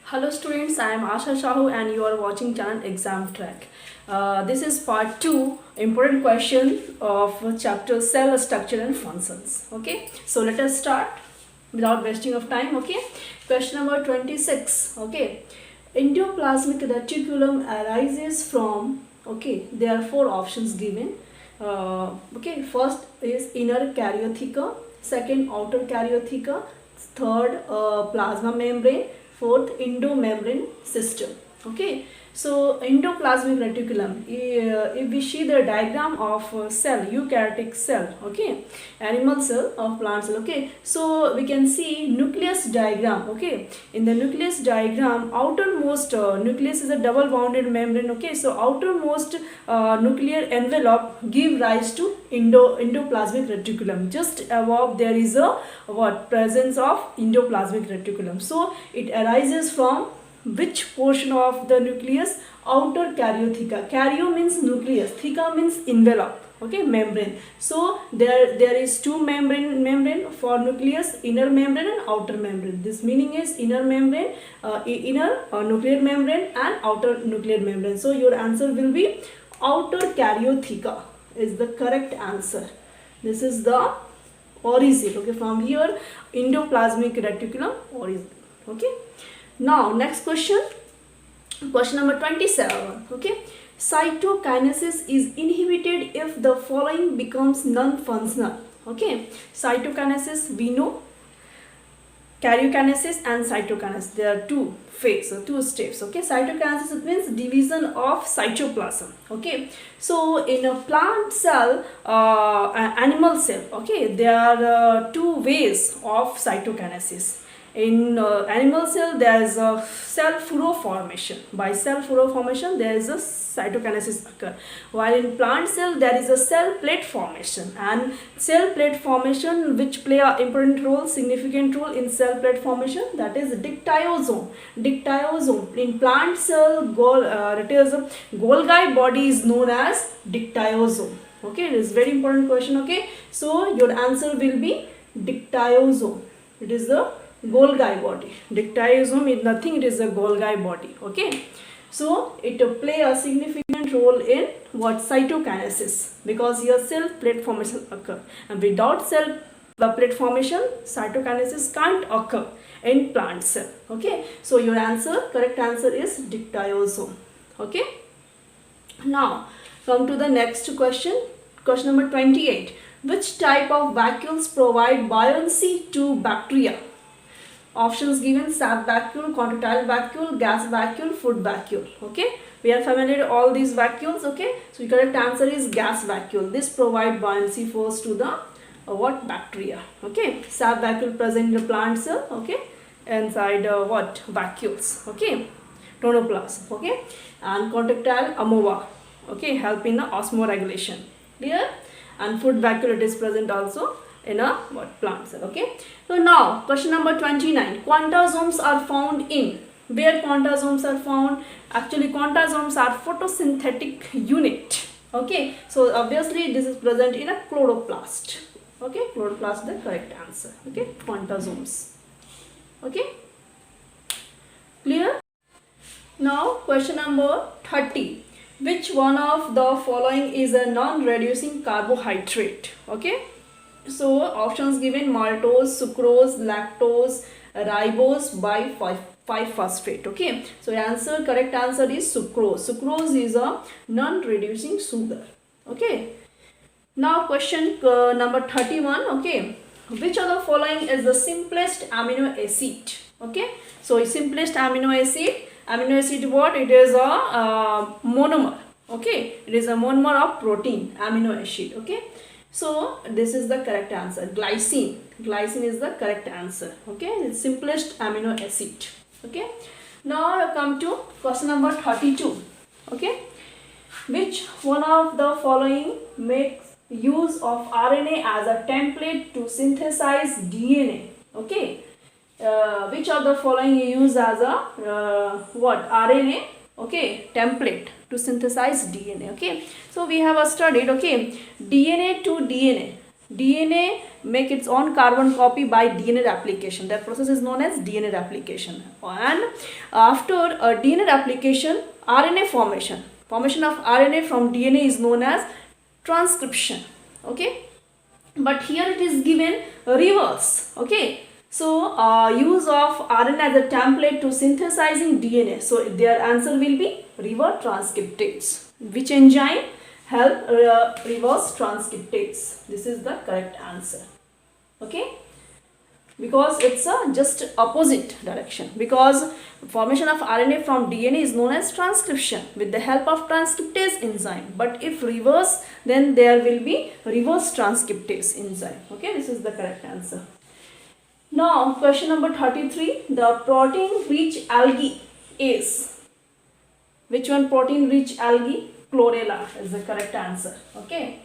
Hello students, I am Asha Shahu and you are watching channel Exam Track. This is part 2 important question of chapter cell structure and functions. Okay, so let us start without wasting of time. Okay, question number 26. Okay, endoplasmic reticulum arises from, okay, there are 4 options given. Okay, first is inner karyotheca, second outer karyotheca, third plasma membrane, fourth endomembrane system. Okay, so endoplasmic reticulum, if we see the diagram of cell, eukaryotic cell, okay, animal cell of plant cell, okay, so we can see nucleus diagram. Okay, in the nucleus diagram, outermost nucleus is a double bounded membrane. Okay, so outermost nuclear envelope give rise to endoplasmic reticulum. Just above there is a presence of endoplasmic reticulum. So it arises from which portion of the nucleus? Outer karyotheca. Karyo means nucleus, theca means envelope. Okay, membrane. So there is two membrane for nucleus, inner membrane and outer membrane. This meaning is inner membrane, inner nuclear membrane and outer nuclear membrane. So your answer will be outer karyotheca is the correct answer. This is the origin. Okay, from here endoplasmic reticulum origin. Okay, now next question number 27. Okay, cytokinesis is inhibited if the following becomes non-functional. Okay, cytokinesis we know, karyokinesis and cytokinesis, there are two phases, two steps. Okay, cytokinesis means division of cytoplasm. Okay, so in a plant cell, animal cell, okay, there are two ways of cytokinesis. In animal cell there is a cell furrow formation. By cell furrow formation there is a cytokinesis occur, while in plant cell there is a cell plate formation, and cell plate formation which play a important role, significant role in cell plate formation, that is dictyosome. In plant cell, Golgi body is known as dictyosome. Okay, it is very important question. Okay, so your answer will be dictyosome. It is the Golgi body. Dictyosome is nothing, it is a Golgi body. Okay, so it play a significant role in what? Cytokinesis, because here cell plate formation occur, and without cell plate formation cytokinesis can't occur in plant cell. Okay, so your answer, correct answer is dictyosome. Okay, now come to the next question number 28. Which type of vacuoles provide buoyancy to bacteria? Options given: sap vacuole, contractile vacuole, gas vacuole, food vacuole. Okay, we are familiar with all these vacuoles. Okay, so the correct answer is gas vacuole. This provide buoyancy force to the what? Bacteria. Okay, sap vacuole present in the plant cell. Okay, inside what? Vacuoles. Okay, tonoplasm. Okay, and contractile amoeba. Okay, help in the osmoregulation. Clear? And food vacuole, it is present also in a what? Plant cell. Okay, so now question number 29. Quantasomes are found in, where quantasomes are found? Actually quantasomes are photosynthetic unit. Okay, so obviously this is present in a chloroplast. Okay, chloroplast is the correct answer. Okay, quantasomes. Okay, clear? Now question number 30. Which one of the following is a non-reducing carbohydrate? Okay, so options given: maltose, sucrose, lactose, ribose, bi-phosphate. Okay, so answer, correct answer is sucrose. Sucrose is a non-reducing sugar. Okay, now question number 31. Okay, which of the following is the simplest amino acid? Okay, so simplest amino acid what? It is a monomer. Okay, it is a monomer of protein, amino acid. Okay, so this is the correct answer. Glycine is the correct answer. Okay, it's simplest amino acid. Okay, now I come to question number 32. Okay, which one of the following makes use of RNA as a template to synthesize DNA? Okay, which of the following you use as a what? RNA, okay, template to synthesize DNA. Okay, so we have studied, okay, DNA to DNA. DNA make its own carbon copy by DNA replication. That process is known as DNA replication. And after a DNA replication, RNA formation. Formation of RNA from DNA is known as transcription. Okay. But here it is given reverse. Okay. So use of RNA as a template to synthesizing DNA. So their answer will be reverse transcriptase. Which enzyme help reverse transcriptase? This is the correct answer. Okay, because it's a just opposite direction, because formation of RNA from DNA is known as transcription with the help of transcriptase enzyme, but if reverse, then there will be reverse transcriptase enzyme. Okay, this is the correct answer. Now question number 33, the protein rich algae is, which one protein rich algae? Chlorella is the correct answer. Okay,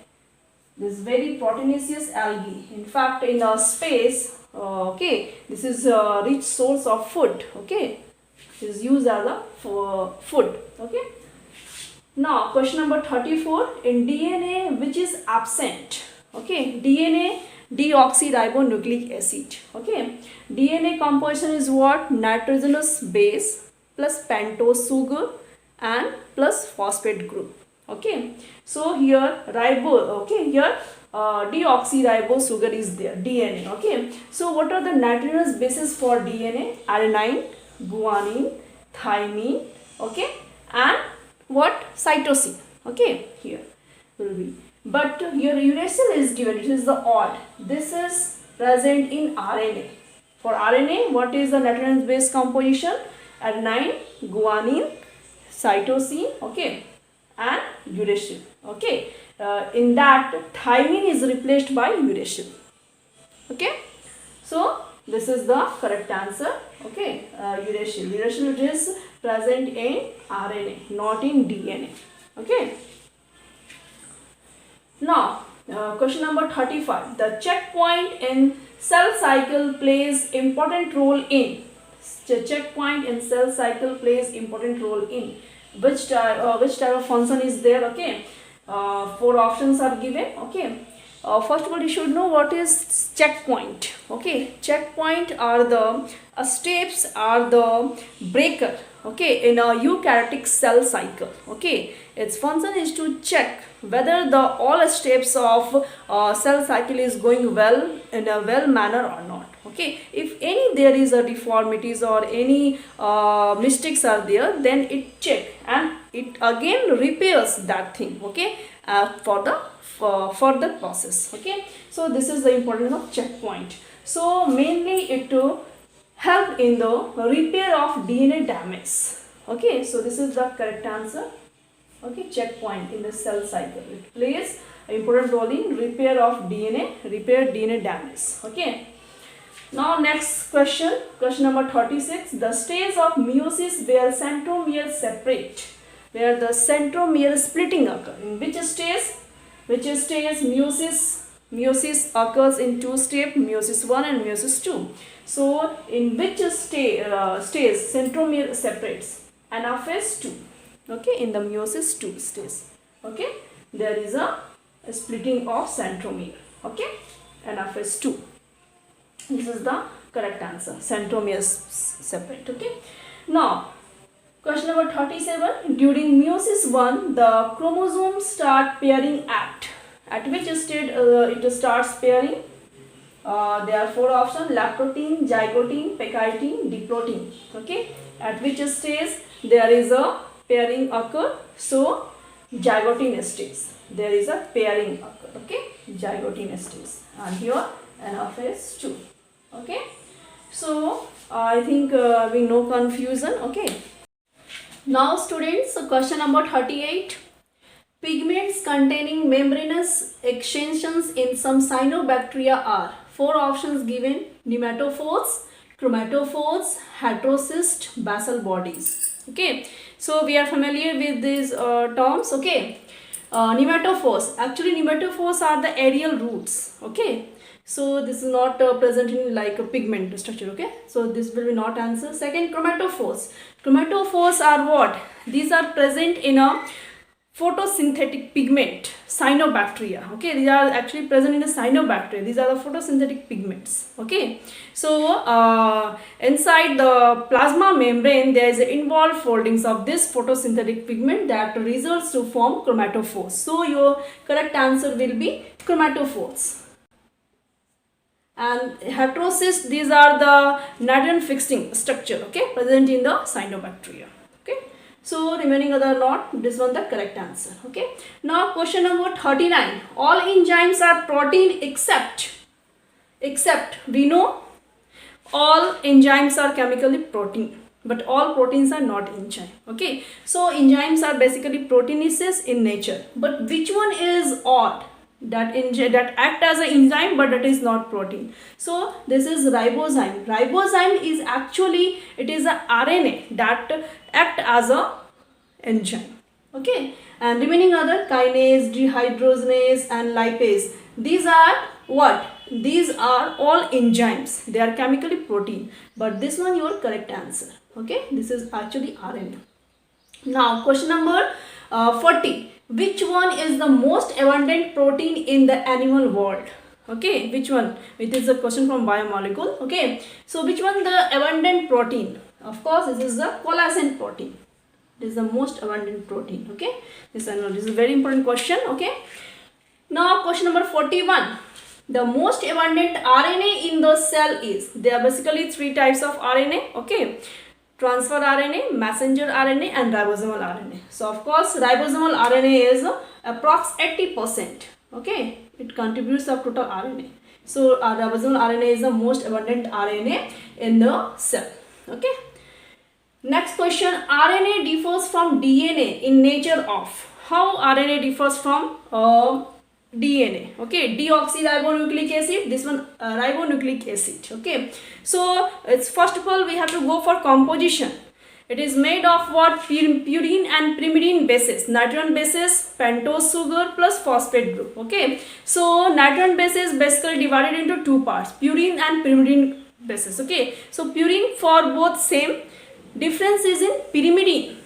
this very proteinaceous algae, in fact in space, okay, this is a rich source of food. Okay, it is used as a food. Okay, now question number 34, in DNA which is absent? Okay, DNA deoxyribonucleic acid. Okay, DNA composition is what? Nitrogenous base plus pentose sugar and plus phosphate group. Okay, so here deoxyribose sugar is there, DNA. Okay, so what are the nitrogenous bases for DNA? Adenine, guanine, thymine. Okay, and what? Cytosine. Okay, here will be, but here uracil is given, it is the odd. This is present in RNA. For RNA, what is the nitrogenous base composition? Adenine, guanine, cytosine, okay, and uracil. Okay, in that thymine is replaced by uracil. Okay, so this is the correct answer. Okay, uracil is present in RNA, not in DNA. Okay, now question number 35, the checkpoint in cell cycle plays important role in, checkpoint in cell cycle plays important role in which type of function is there? Okay, 4 options are given. Okay, first of all you should know what is checkpoint. Okay, checkpoint are the steps, are the breaker, okay, in a eukaryotic cell cycle. Okay, its function is to check whether the all steps of cell cycle is going well in a well manner or not. Okay, if any there is a deformities or any mistakes are there, then it check and it again repairs that thing. Okay, for the further process. Okay, so this is the importance of checkpoint. So mainly it to help in the repair of DNA damage. Okay, so this is the correct answer. Okay, checkpoint in the cell cycle, it plays an important role in repair of DNA damage. Okay, now next question number 36, the stage of meiosis where centromeres separate, where the centromere splitting occur. In which stage meiosis occurs in 2 steps, meiosis 1 and meiosis 2. So in which stage centromere separates? Anaphase 2. Okay, in the meiosis 2 stage. Okay, there is a splitting of centromere. Okay, anaphase 2. This is the correct answer. Centromeres separate. Okay, now question number 37, during meiosis 1 the chromosomes start pairing at which stage it starts pairing? There are 4 options: lactotine, zygotine, pectine, diplotin. Okay, at which stage there is a pairing occur? So zygotine stage, there is a pairing occur. Okay, zygotine stage, and here anaphase 2. Okay, so I think we no confusion. Okay, now students, question number 38, pigments containing membranous extensions in some cyanobacteria are, 4 options given: nematophores, chromatophores, heterocyst, basal bodies. Okay, so we are familiar with these terms. Okay, nematophores, actually nematophores are the aerial roots. Okay, so this is not present in like a pigment structure. Okay, so this will be not answer. Second, chromatophores are what? These are present in a photosynthetic pigment, cyanobacteria. Okay, these are actually present in the cyanobacteria. These are the photosynthetic pigments. Okay, so inside the plasma membrane there is involved foldings of this photosynthetic pigment that results to form chromatophores. So your correct answer will be chromatophores. And heterocysts, these are the nitrogen fixing structure, okay, present in the cyanobacteria. Okay, so remaining other not, this one the correct answer. Okay, now question number 39. All enzymes are protein except we know all enzymes are chemically protein, but all proteins are not enzyme. Okay, so enzymes are basically proteinaceous in nature, but which one is odd? That act as an enzyme but that is not protein. So this is ribozyme. Ribozyme is actually, it is a RNA that act as a enzyme. Okay, and remaining other kinase, dehydrogenase and lipase, these are what? These are all enzymes. They are chemically protein, but this one your correct answer. Okay, this is actually RNA. Now question number 40. Which one is the most abundant protein in the animal world? Okay, which one? It is a question from biomolecule. Okay, so which one the abundant protein? Of course, this is the collagen protein. This is the most abundant protein. Okay, this is a very important question. Okay, now question number 41. The most abundant RNA in the cell is, there are basically three types of RNA. Okay, transfer RNA, messenger RNA and ribosomal RNA. So of course ribosomal RNA is approx 80%. Okay, it contributes of total RNA. So ribosomal RNA is the most abundant RNA in the cell. Okay, next question. RNA differs from DNA in nature of, how RNA differs from DNA? Okay, deoxyribonucleic acid, this one ribonucleic acid. Okay, so it's first of all we have to go for composition. It is made of what? Purine and pyrimidine bases, nitrogen bases, pentose sugar plus phosphate group. Okay, so nitrogen base is basically divided into two parts, purine and pyrimidine bases. Okay, so purine for both same, difference is in pyrimidine,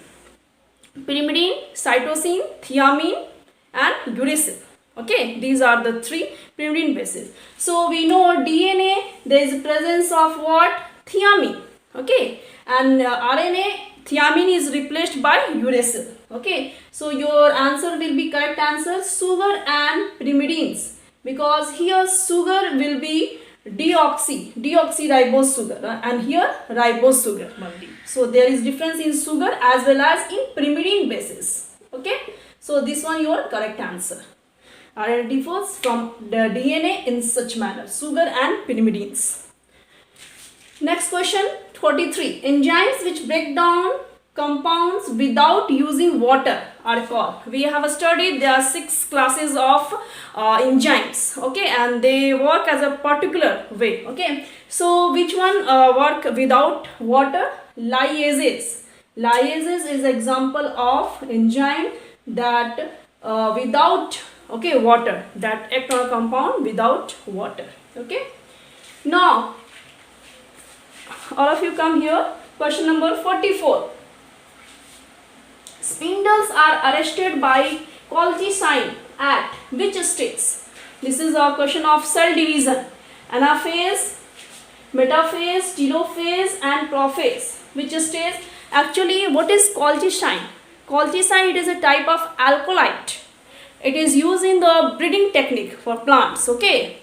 cytosine, thiamine and uracil. Okay, these are the three pyrimidine bases. So we know DNA, there is presence of what? Thiamine. Okay, and RNA, thiamine is replaced by uracil. Okay, so your answer will be correct answer, sugar and pyrimidines, because here sugar will be deoxyribose sugar and here ribose sugar. So there is difference in sugar as well as in pyrimidine bases. Okay, so this one your correct answer. RNA differs from the DNA in such manner, sugar and pyrimidines. Next question 43. Enzymes which break down compounds without using water are called. We have studied there are 6 classes of enzymes. Okay, and they work as a particular way. Okay, so which one work without water? Lyases. Lyases is example of enzyme that without water, that act on a compound without water. Okay, now all of you come here. Question number 44. Spindles are arrested by colchicine at which stages? This is a question of cell division. Anaphase, metaphase, telophase and prophase. Which stage? Actually, what is colchicine? Colchicine, it is a type of alkaloid. It is used in the breeding technique for plants, okay,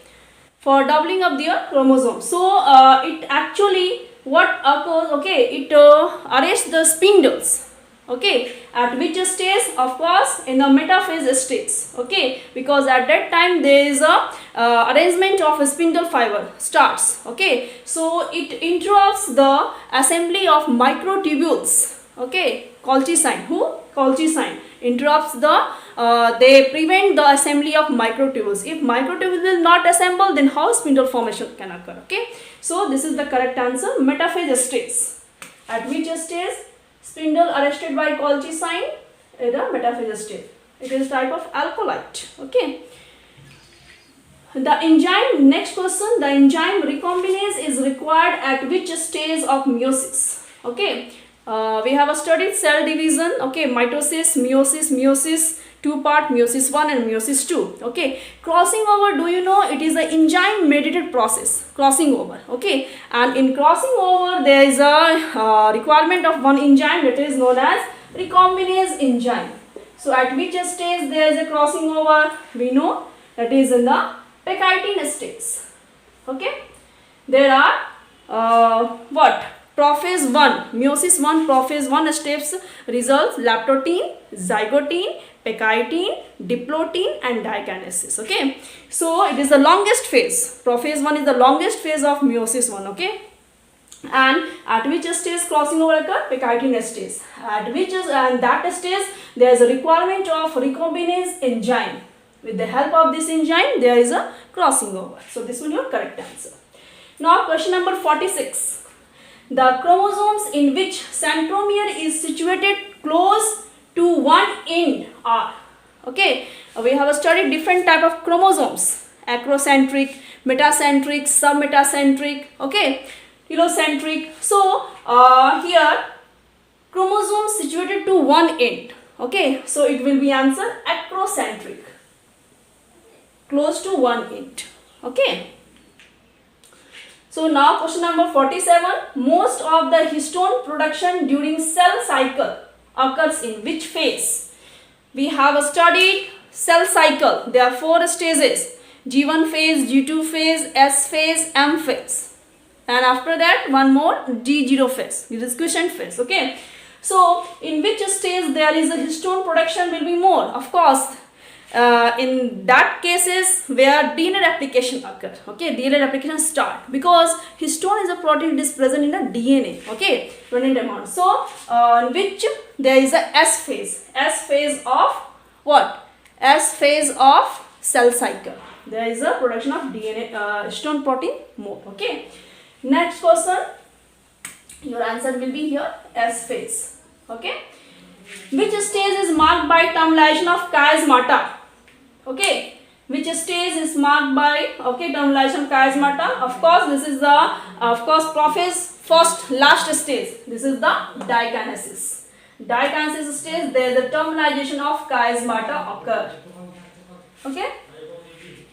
for doubling of their chromosomes. So it actually what occurs, okay, it arrests the spindles. Okay, at which stage? Of course in the metaphase stage. Okay, because at that time there is a arrangement of a spindle fiber starts. Okay, so it interrupts the assembly of microtubules. Okay, colchicine, colchicine interrupts the they prevent the assembly of microtubules. If microtubules will not assemble, then how spindle formation can occur? Okay, so this is the correct answer, metaphase stage. At which stage? Spindle arrested by colchicine is the metaphase stage. It is type of alkaloid. Okay, the enzyme, next question, the enzyme recombinase is required at which stage of meiosis? Okay, We have studied cell division, okay, mitosis, meiosis, two-part, meiosis 1 and meiosis 2, okay. Crossing over, do you know, it is an enzyme mediated process, crossing over, okay. And in crossing over, there is a requirement of one enzyme that is known as recombinase enzyme. So at which stage there is a crossing over? We know that is in the pectine stage, okay. There are what? Prophase 1, meiosis 1, prophase 1 steps results lactotine, zygotine, pectine, diplotin and dikinesis, okay. So it is the longest phase. Prophase 1 is the longest phase of meiosis 1, okay. And at which stage crossing over occur? Pectine stage. At which is, and that stage there is a requirement of recombinase enzyme. With the help of this enzyme there is a crossing over. So this will be your correct answer. Now question number 46. The chromosomes in which centromere is situated close to one end are, okay. We have studied different type of chromosomes: acrocentric, metacentric, submetacentric, okay, telocentric. So here chromosomes situated to one end, okay. So it will be answer acrocentric, close to one end, okay. So now question number 47. Most of the histone production during cell cycle occurs in which phase? We have studied cell cycle. There are 4 stages: G1 phase, G2 phase, S phase, M phase. And after that one more G0 phase, it is quiescent phase, okay. So in which stage there is a histone production will be more? Of course, in that cases where DNA replication occur, okay, DNA replication start, because histone is a protein that is present in the DNA, okay, abundant amount. So in which there is a S phase of what? S phase of cell cycle. There is a production of DNA histone protein more, okay. Next question, your answer will be here S phase, okay. Which stage is marked by termination of chiasmata? Okay, which stage is marked by, okay, termination of chiasmata? Of course, this is the, prophase first last stage. This is the dikinesis. Dikinesis stage, there is the termination of chiasmata occur. Okay,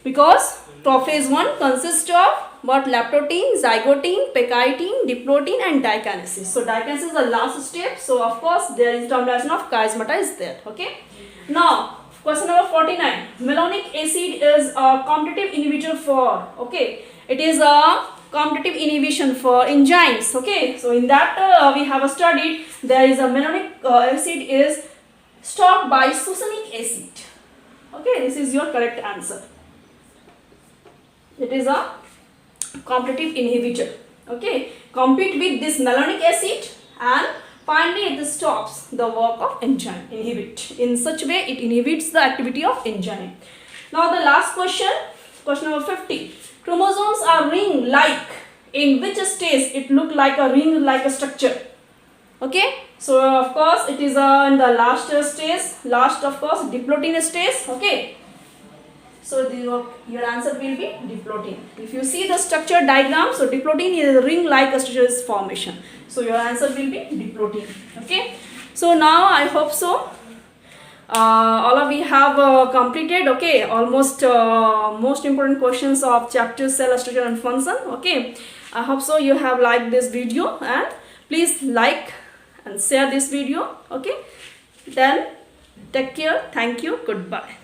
because prophase 1 consists of what? Lactotine, zygotine, pectine, diplotin and dikinesis. So dikinesis is the last step. So of course there is termination of chiasmata is there. Okay. Now question number 49. Malonic acid is a competitive inhibitor for, okay, it is a competitive inhibition for enzymes. Okay. So in that we have studied there is a malonic acid is stopped by succinic acid. Okay, this is your correct answer. It is a competitive inhibitor, okay, compete with this malonic acid and finally it stops the work of enzyme, inhibit. In such way it inhibits the activity of enzyme. Now the last question, question number 50. Chromosomes are ring-like. In which stage it look like a ring-like a structure? Okay, so of course it is in the last stage, last of course diplotin stage, okay. So your answer will be diplotin. If you see the structure diagram, so diplotin is a ring-like structure formation. So your answer will be diplotin. Okay. So now I hope so. All of you have completed. Okay. Almost most important questions of chapter cell structure and function. Okay. I hope so you have liked this video and please like and share this video. Okay. Then take care. Thank you. Goodbye.